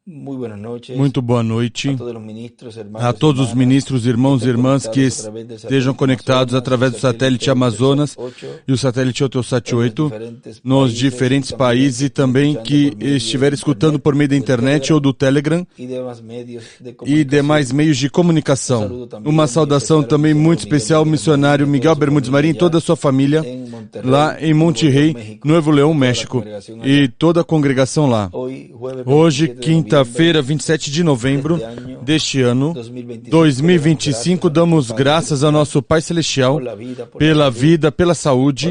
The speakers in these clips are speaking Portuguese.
Muito boa noite a todos os ministros, irmãos e irmãs que estejam conectados através do satélite Amazonas e o satélite Eutelsat 8 nos diferentes países e também que estiverem escutando por meio da internet ou do Telegram e demais meios de comunicação. Uma saudação também muito especial ao missionário Miguel Bermúdez Marim e toda a sua família lá em Monterrey, Nuevo León, México, e toda a congregação lá. Hoje, quinta-feira, 27 de novembro deste ano, 2025, damos graças ao nosso Pai Celestial pela vida, pela saúde,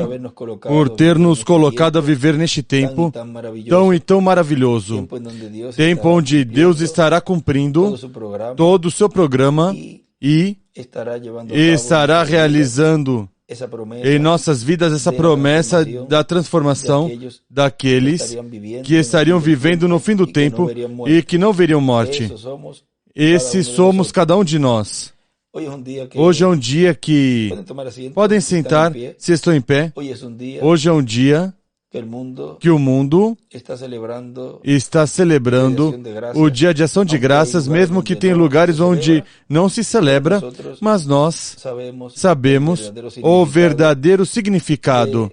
por ter nos colocado a viver neste tempo tão maravilhoso. Tempo onde Deus estará cumprindo todo o seu programa e estará realizando em nossas vidas essa promessa da transformação daqueles que estariam vivendo no fim do tempo e que não veriam morte. Esses somos cada um de nós. Hoje é um dia que... Podem sentar se estão em pé. Hoje é um dia que o mundo está celebrando o Dia de Ação de Graças, mesmo que tem lugares onde não se celebra, mas nós sabemos o verdadeiro significado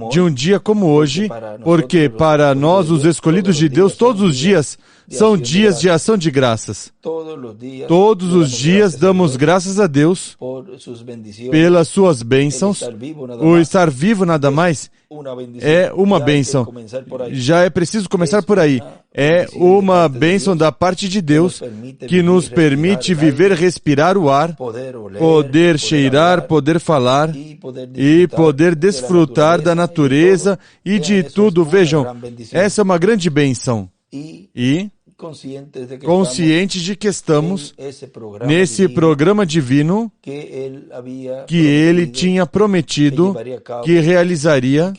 de um dia como hoje, porque para nós, os escolhidos de Deus, todos os dias são dias de ação de graças. Todos os dias damos graças a Deus pelas suas bênçãos. O estar vivo nada mais é uma bênção. Já é preciso começar por aí. É uma bênção da parte de Deus que nos permite viver, respirar o ar, poder cheirar, poder falar e poder desfrutar da natureza e de tudo. Vejam, essa é uma grande bênção. E conscientes de que estamos nesse programa divino que Ele tinha prometido que realizaria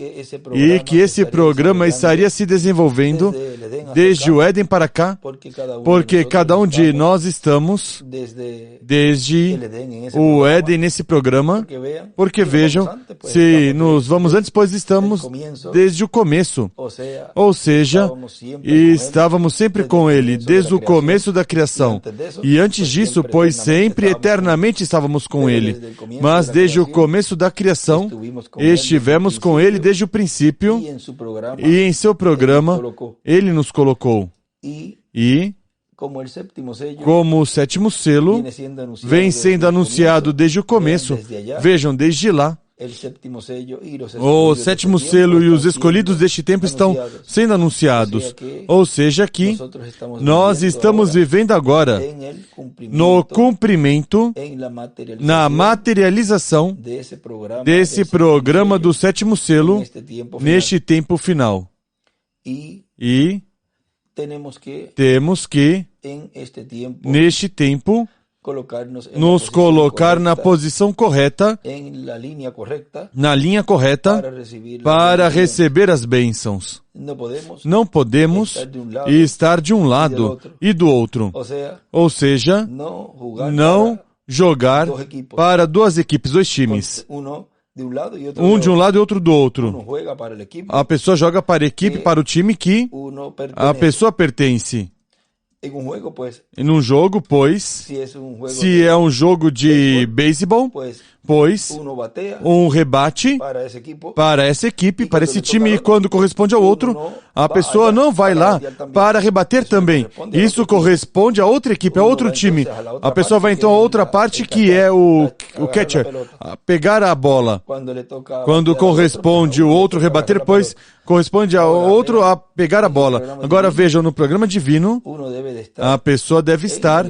e que esse programa estaria se desenvolvendo desde o Éden para cá, porque cada um de nós estamos desde o Éden nesse programa, porque vejam, se nos vamos antes, pois estamos desde o começo, ou seja, estávamos sempre com Ele, desde o começo da criação. E antes disso, pois sempre, eternamente estávamos com Ele. Mas desde o começo da criação, estivemos com Ele desde o princípio, e em seu programa, Ele nos colocou. E, como o sétimo selo vem sendo anunciado desde o começo, vejam, desde lá, o sétimo selo e os escolhidos deste tempo estão sendo anunciados. Ou seja, que nós estamos vivendo agora no cumprimento, na materialização desse programa do sétimo selo neste tempo final. E temos que, neste tempo, nos colocar na posição correta, na linha correta, para receber as bênçãos. Não podemos estar de um lado e do outro. Ou seja, não jogar para duas equipes, dois times. Um de um lado e outro do outro. A pessoa joga para a equipe, para o time que a pessoa pertence. Em um jogo, pois, se é um jogo de beisebol, pois um rebate para essa equipe, para esse time, e quando corresponde ao outro, a pessoa não vai lá para rebater também. Isso corresponde a outra equipe, a outro time. A pessoa vai então a outra parte, que é o catcher, a pegar a bola. Quando corresponde o outro rebater, pois corresponde ao outro a pegar a bola. Agora vejam, no programa divino, a pessoa deve estar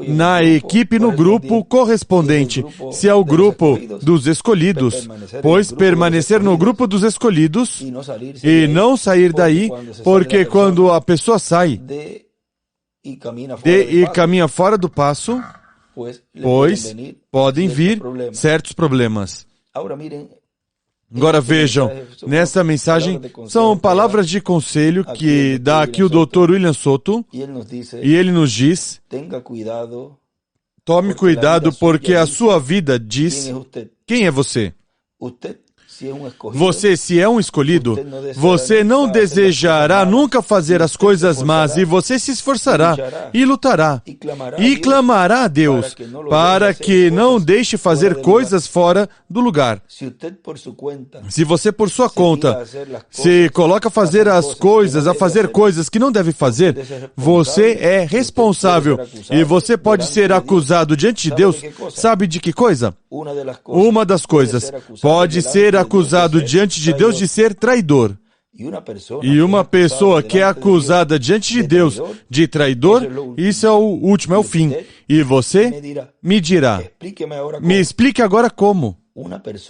na equipe, no grupo correspondente. Se é o grupo dos escolhidos, pois permanecer no grupo dos escolhidos e não sair daí, porque quando a pessoa sai e caminha fora do passo, pois podem vir certos problemas. Agora vejam, nessa mensagem são palavras de conselho que dá aqui o Dr. William Soto, e ele nos diz: tome cuidado, porque a sua vida diz quem é você. Você, se é um escolhido, você não desejará nunca fazer as coisas más e você se esforçará e lutará e clamará a Deus para que não deixe fazer coisas fora do lugar. Se você, por sua conta, se coloca a fazer coisas que não deve fazer, você é responsável e você pode ser acusado diante de Deus. Sabe de que coisa? Uma das coisas, pode ser acusado diante de Deus de ser traidor. E uma pessoa que é acusada diante de Deus de traidor, isso é o último, é o fim. E você me dirá, me explique agora como.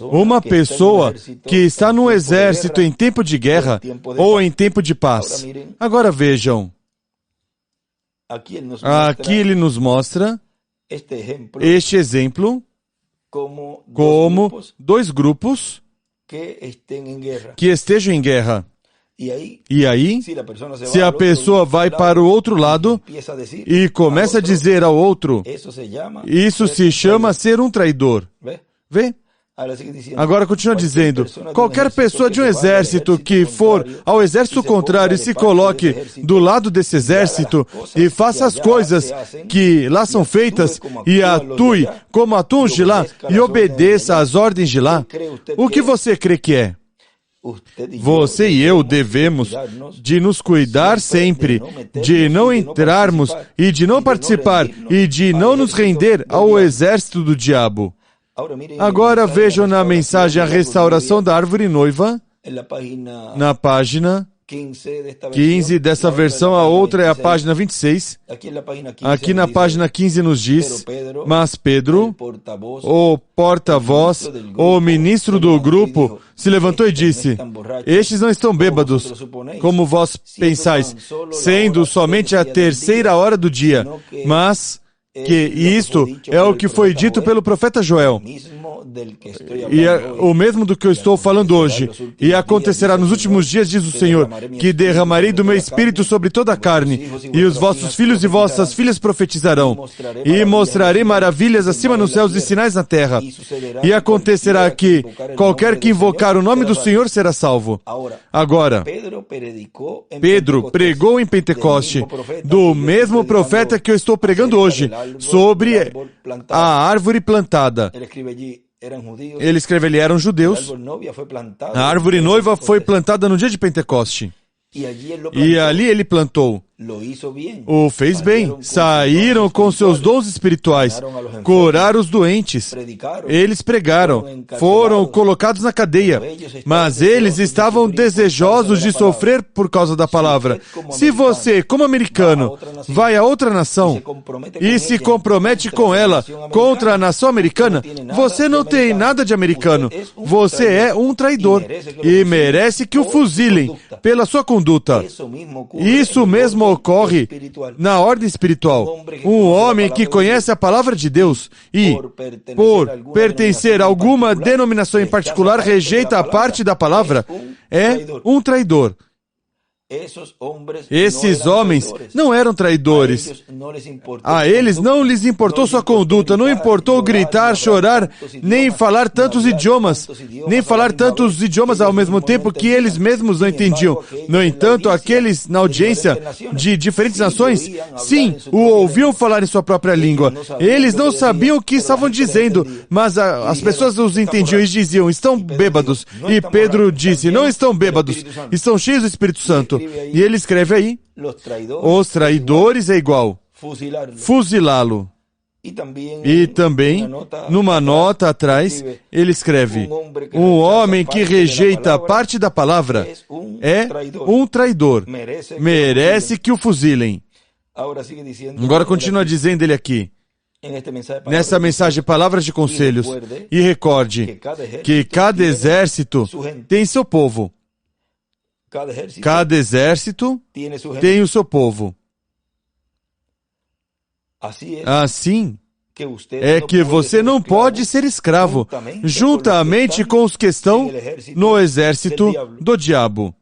Uma pessoa que está no exército em tempo de guerra ou em tempo de paz. Agora vejam, aqui ele nos mostra este exemplo como dois grupos que estejam em guerra. E aí, se a pessoa vai para o outro lado e começa a dizer ao outro, isso se chama ser um traidor. Vê? Agora continua dizendo, qualquer pessoa de um exército que for ao exército contrário e se coloque do lado desse exército e faça as coisas que lá são feitas e atue como atuam de lá e obedeça às ordens de lá, o que você crê que é? Você e eu devemos de nos cuidar sempre, de não entrarmos e de não participar e de não nos render ao exército do diabo. Agora vejam na mensagem A Restauração da Árvore Noiva, na página 15 dessa versão, a outra é a página 26. Aqui na página 15 nos diz, mas Pedro, o porta-voz, o ministro do grupo, se levantou e disse, estes não estão bêbados, como vós pensais, sendo somente a 3ª hora do dia, mas que isto é o que foi dito pelo profeta Joel. E é o mesmo do que eu estou falando hoje. E acontecerá nos últimos dias, diz o Senhor, que derramarei do meu espírito sobre toda a carne, e os vossos filhos e vossas filhas profetizarão, e mostrarei maravilhas acima nos céus e sinais na terra. E acontecerá que qualquer que invocar o nome do Senhor será salvo. Agora, Pedro pregou em Pentecoste, do mesmo profeta que eu estou pregando hoje, sobre a árvore plantada. Ele escreve, eles eram judeus. A árvore noiva foi plantada no dia de Pentecoste. E ali ele plantou. O fez bem. Saíram com seus dons espirituais. Curaram os doentes. Eles pregaram. Foram colocados na cadeia. Mas eles estavam desejosos de sofrer por causa da palavra. Se você, como americano, vai a outra nação e se compromete com ela contra a nação americana, você não tem nada de americano. Você é um traidor e merece que o fuzilem pela sua conduta. Isso mesmo ocorre na ordem espiritual. Um homem que conhece a palavra de Deus e, por pertencer a alguma denominação em particular, rejeita a parte da palavra, é um traidor. Esses homens não eram traidores. A eles não lhes importou sua conduta, não importou gritar, chorar, nem falar tantos idiomas ao mesmo tempo que eles mesmos não entendiam. No entanto, aqueles na audiência de diferentes nações, sim, o ouviam falar em sua própria língua. Eles não sabiam o que estavam dizendo, mas as pessoas os entendiam e diziam, estão bêbados. E Pedro disse, não estão bêbados, estão cheios do Espírito Santo. E ele escreve aí, os traidores é igual, fuzilá-lo. E também, numa nota atrás, ele escreve, um homem que rejeita a parte da palavra é um traidor, merece que o fuzilem. Agora continua dizendo ele aqui, nessa mensagem, palavras de conselhos, e recorde que cada exército tem seu povo. Cada exército tem o seu povo. Assim é que você não pode ser escravo, juntamente com os que estão no exército do diabo.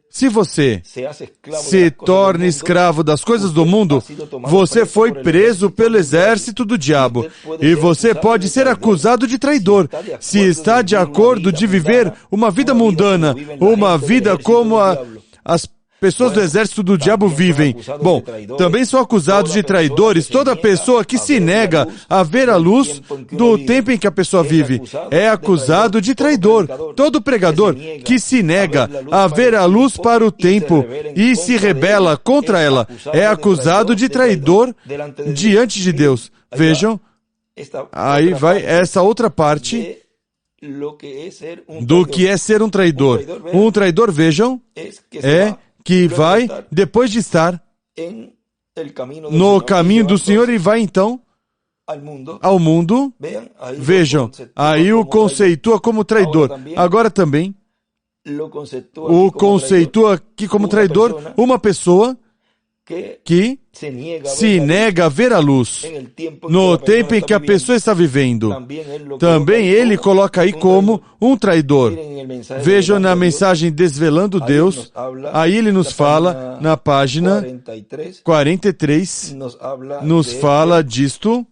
Se você se torna escravo das coisas do mundo, você foi preso pelo exército do diabo. E você pode ser acusado de traidor, se está de acordo de viver uma vida mundana, uma vida como as pessoas do exército do diabo vivem. Bom, também são acusados de traidores toda pessoa que se nega a ver a luz do tempo em que a pessoa vive. É acusado de traidor todo pregador que se nega a ver a luz para o tempo e se rebela contra ela. É acusado de traidor diante de Deus. Vejam, aí vai essa outra parte do que é ser um traidor. Um traidor, vejam, é que vai, depois de estar no caminho do Senhor, e vai então ao mundo. Vejam, aí o conceitua como traidor. Agora também, o conceitua aqui como traidor uma pessoa que se nega a ver a luz no tempo em que a pessoa está vivendo. Também ele coloca aí como um traidor. Vejam na mensagem Desvelando Deus, aí ele nos fala, na página 43, nos fala disto.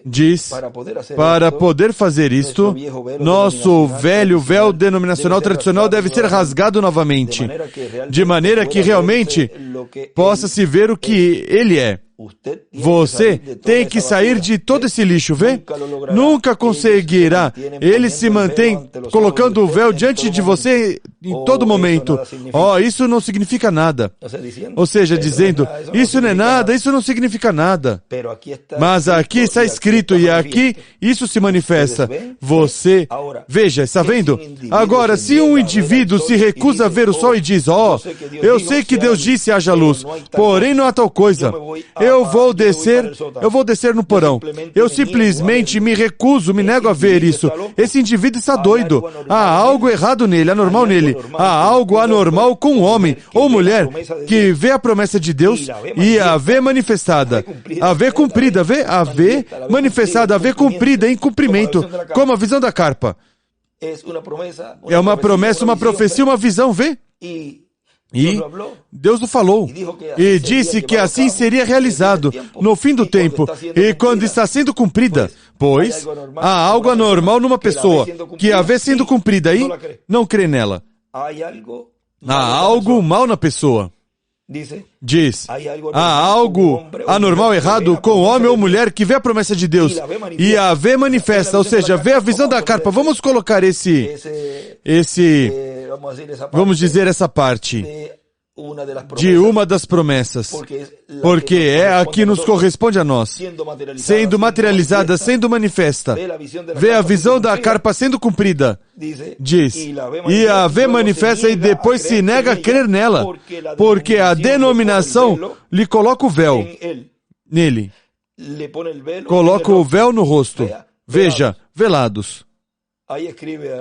Diz, para poder fazer isto, nosso velho véu denominacional tradicional deve ser rasgado novamente, de maneira que realmente possa se ver o que ele é. Você tem que sair de todo esse lixo, vê? Nunca conseguirá. Ele se mantém colocando o véu diante de você em todo momento. Isso não significa nada. Ou seja, dizendo, isso não é nada, isso não significa nada. Mas aqui está escrito e aqui isso se manifesta. Você, veja, está vendo? Agora, se um indivíduo se recusa a ver o sol e diz, eu sei que Deus disse haja luz, porém não há tal coisa. Eu vou descer no porão. Eu simplesmente me recuso, me nego a ver isso. Esse indivíduo está doido. Há algo errado nele, anormal nele. Há algo anormal com um homem ou mulher que vê a promessa de Deus e a vê manifestada. A vê cumprida, a vê manifestada, a vê cumprida em cumprimento, como a visão da carpa. É uma promessa, uma profecia, uma visão, vê? E Deus o falou, e disse que assim seria realizado no fim do tempo, e quando está sendo cumprida, pois há algo anormal numa pessoa, que a vê sendo cumprida aí, não crê nela. Há algo mal na pessoa. Diz, há algo anormal, errado com o homem ou mulher que vê a promessa de Deus e a vê manifesta, ou seja, vê a visão da carpa. Vamos colocar vamos dizer essa parte de uma das promessas, porque é a que nos corresponde a nós, sendo materializada, sendo manifesta. Vê a visão da carpa sendo cumprida, diz, e a vê manifesta e depois se nega a crer nela, porque a denominação lhe coloca o véu nele, coloca o véu no rosto. Veja, velados.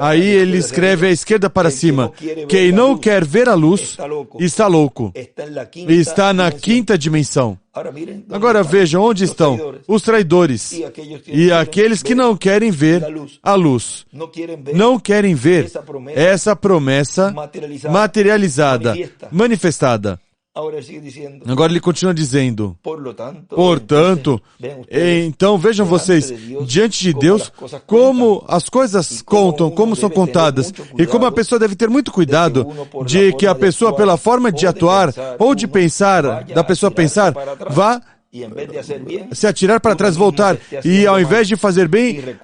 Aí ele escreve à esquerda para cima, quem não quer ver a luz está louco, está na quinta dimensão. Agora vejam onde estão os traidores e aqueles que não querem ver a luz, não querem ver essa promessa materializada, manifestada. Agora ele continua dizendo, portanto, então vejam vocês, diante de Deus, como as coisas contam, como são contadas, e como a pessoa deve ter muito cuidado de que a pessoa, pela forma de atuar ou de pensar, da pessoa pensar, vá se atirar para trás, voltar, e ao invés de fazer bem,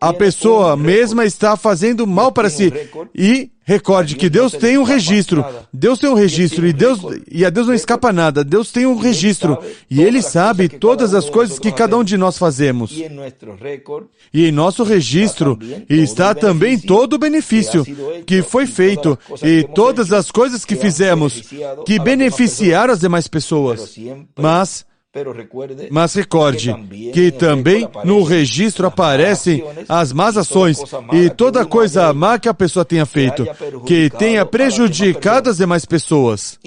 a pessoa mesma está fazendo mal para si. E recorde que Deus tem um registro. Deus tem um registro e a Deus não escapa nada. Deus tem um registro e Ele sabe todas as coisas que cada um de nós fazemos. E em nosso registro está também todo o benefício que foi feito e todas as coisas que fizemos que beneficiaram as demais pessoas. Mas Mas recorde que também no registro aparecem as más ações e toda coisa má que a pessoa tenha feito, que tenha prejudicado as demais pessoas.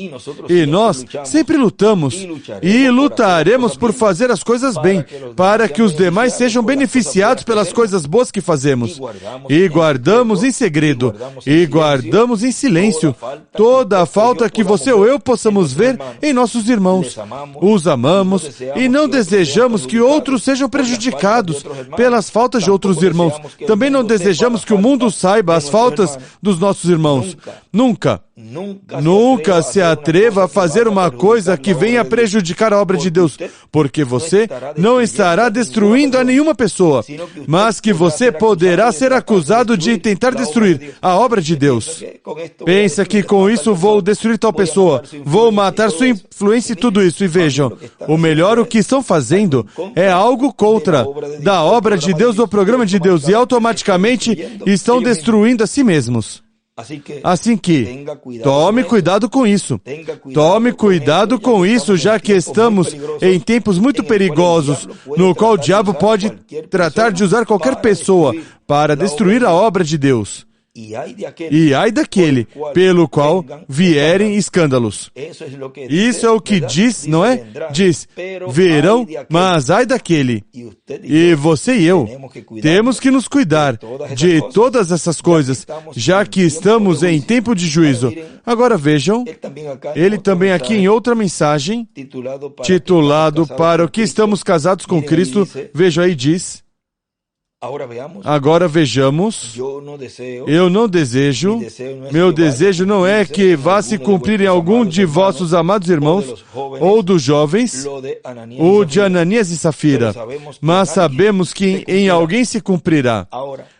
E nós sempre lutamos e lutaremos por fazer as coisas bem, para que os demais sejam beneficiados pelas coisas boas que fazemos. E guardamos em segredo, e guardamos em silêncio toda a falta que você ou eu possamos ver em nossos irmãos. Os amamos e não desejamos que outros sejam prejudicados pelas faltas de outros irmãos. Também não desejamos que o mundo saiba as faltas dos nossos irmãos. Nunca se atreva a fazer uma coisa que venha prejudicar a obra de Deus, porque você não estará destruindo a nenhuma pessoa, mas que você poderá ser acusado de tentar destruir a obra de Deus. Pensa que com isso vou destruir tal pessoa, vou matar sua influência e tudo isso. E vejam, o melhor o que estão fazendo é algo contra da obra de Deus, do programa de Deus, e automaticamente estão destruindo a si mesmos. Assim que, tome cuidado com isso. Tome cuidado com isso, já que estamos em tempos muito perigosos, no qual o diabo pode tratar de usar qualquer pessoa para destruir a obra de Deus. E ai daquele pelo qual vierem escândalos. Isso é o que diz, não é? Diz, verão, mas ai daquele. E você e eu temos que nos cuidar de todas essas coisas, já que estamos em tempo de juízo. Agora vejam, ele também aqui em outra mensagem, titulado Para o que estamos casados com Cristo, veja aí, diz, agora vejamos, eu não desejo, meu desejo não é que vá se cumprir em algum de vossos amados irmãos, ou dos jovens, o de Ananias e Safira, mas sabemos que em alguém se cumprirá.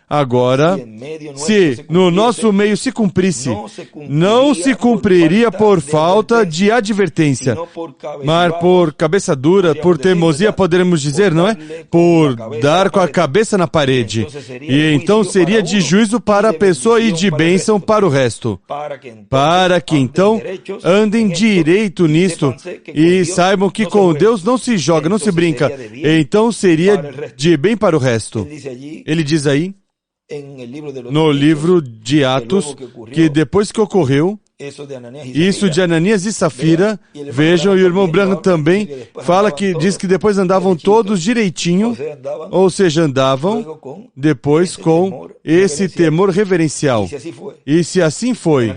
Agora, se no nosso meio se cumprisse, não se cumpriria por falta de advertência, mas por cabeça dura, por teimosia, poderemos dizer, não é? Por dar com a cabeça na parede. E então seria de juízo para a pessoa e de bênção para o resto. Para que então andem direito nisto e saibam que com Deus não se joga, não se brinca. Então seria de bem para o resto. Ele diz aí, no livro de Atos, que depois que ocorreu isso de Ananias e Safira, vejam, e o irmão Branham também fala que diz que depois andavam todos direitinho, ou seja, andavam depois com esse temor reverencial. E se assim foi,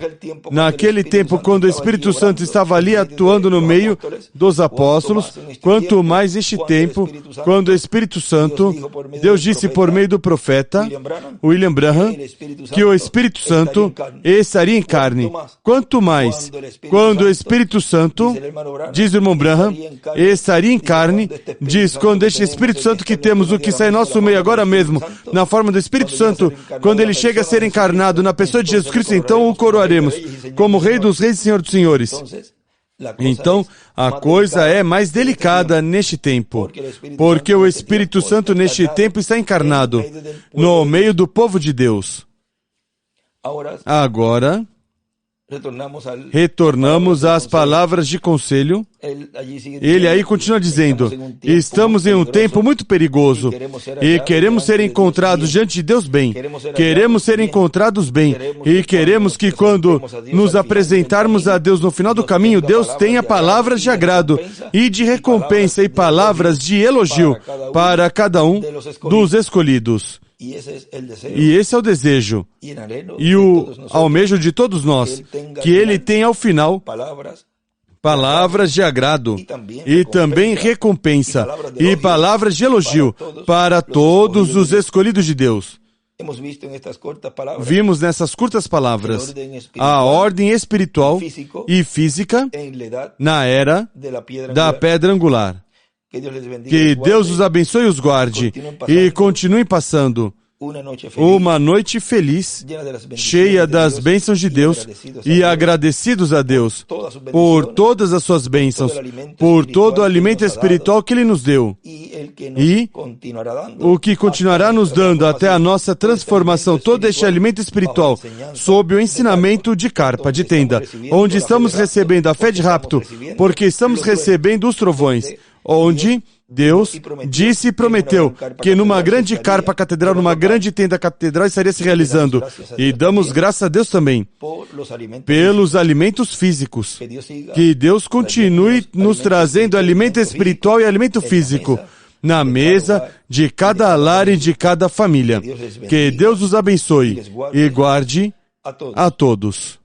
naquele tempo, quando o Espírito Santo estava ali atuando no meio dos apóstolos, quanto mais este tempo, quando o Espírito Santo, Deus disse por meio do profeta William Branham, que o Espírito Santo estaria em carne. Quanto mais, quando o Espírito Santo, diz o irmão Branham, estaria em carne, diz, quando este Espírito Santo que temos, o que sai em nosso meio agora mesmo, na forma do Espírito Santo, quando ele chega a ser encarnado na pessoa de Jesus Cristo, então o coroaremos como Rei dos Reis e Senhor dos Senhores. Então, a coisa é mais delicada neste tempo, porque o Espírito Santo neste tempo está encarnado no meio do povo de Deus. Agora, retornamos às palavras de conselho. Ele aí continua dizendo, estamos em um tempo muito perigoso e queremos ser encontrados diante de Deus bem. Queremos ser encontrados bem e queremos que quando nos apresentarmos a Deus no final do caminho, Deus tenha palavras de agrado e de recompensa e palavras de elogio para cada um dos escolhidos. E esse é o desejo e o almejo de todos nós, que ele tenha ao final palavras de agrado e também recompensa e palavras de elogio para todos os escolhidos de Deus. Vimos nessas curtas palavras a ordem espiritual e física na era da pedra angular. Que Deus os abençoe e os guarde e continuem passando uma noite feliz, cheia das bênçãos de Deus e agradecidos a Deus por todas as suas bênçãos, por todo o alimento espiritual que Ele nos deu e o que continuará nos dando até a nossa transformação, todo este alimento espiritual, sob o ensinamento de carpa, de tenda, onde estamos recebendo a fé de rapto, porque estamos recebendo os trovões, onde Deus disse e prometeu que numa grande carpa catedral, numa grande tenda catedral estaria se realizando. E damos graças a Deus também pelos alimentos físicos. Que Deus continue nos trazendo alimento espiritual e alimento físico na mesa de cada lar e de cada família. Que Deus os abençoe e guarde a todos.